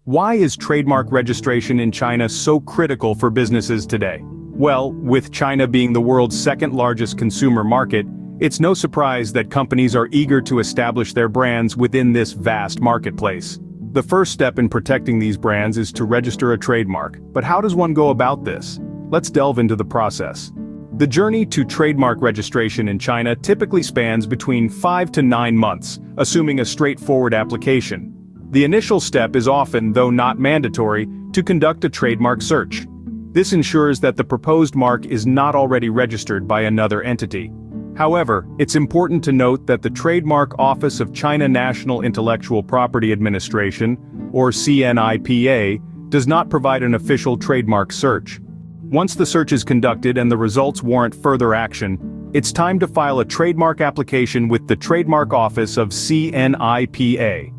Why is trademark registration in China so critical for businesses today? Well, with China being the world's second-largest consumer market, it's no surprise that companies are eager to establish their brands within this vast marketplace. The first step in protecting these brands is to register a trademark. But how does one go about this? Let's delve into the process. The journey to trademark registration in China typically spans between 5 to 9 months, assuming a straightforward application. The initial step is often, though not mandatory, to conduct a trademark search. This ensures that the proposed mark is not already registered by another entity. However, it's important to note that the Trademark Office of China National Intellectual Property Administration, or CNIPA, does not provide an official trademark search. Once the search is conducted and the results warrant further action, it's time to file a trademark application with the Trademark Office of CNIPA.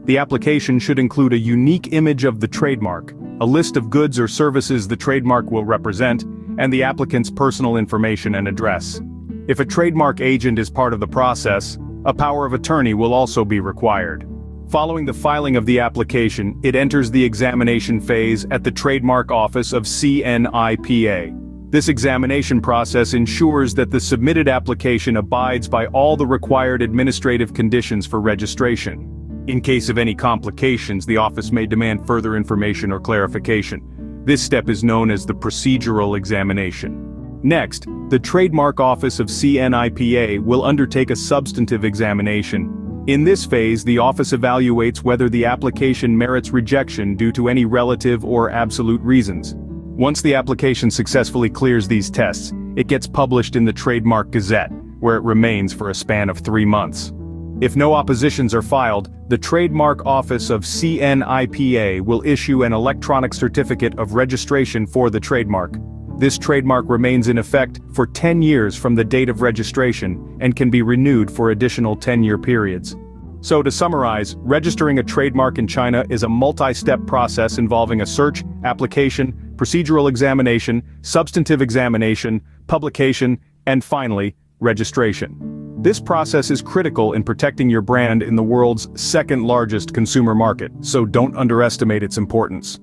The application should include a unique image of the trademark, a list of goods or services the trademark will represent, and the applicant's personal information and address. If a trademark agent is part of the process, a power of attorney will also be required. Following the filing of the application, it enters the examination phase at the Trademark Office of CNIPA. This examination process ensures that the submitted application abides by all the required administrative conditions for registration. In case of any complications, the office may demand further information or clarification. This step is known as the Procedural Examination. Next, the Trademark Office of CNIPA will undertake a Substantive Examination. In this phase, the office evaluates whether the application merits rejection due to any relative or absolute reasons. Once the application successfully clears these tests, it gets published in the Trademark Gazette, where it remains for a span of 3 months. If no oppositions are filed, the Trademark Office of CNIPA will issue an electronic certificate of registration for the trademark. This trademark remains in effect for 10 years from the date of registration and can be renewed for additional 10-year periods. So to summarize, registering a trademark in China is a multi-step process involving a search, application, procedural examination, substantive examination, publication, and finally, registration. This process is critical in protecting your brand in the world's second-largest consumer market, so don't underestimate its importance.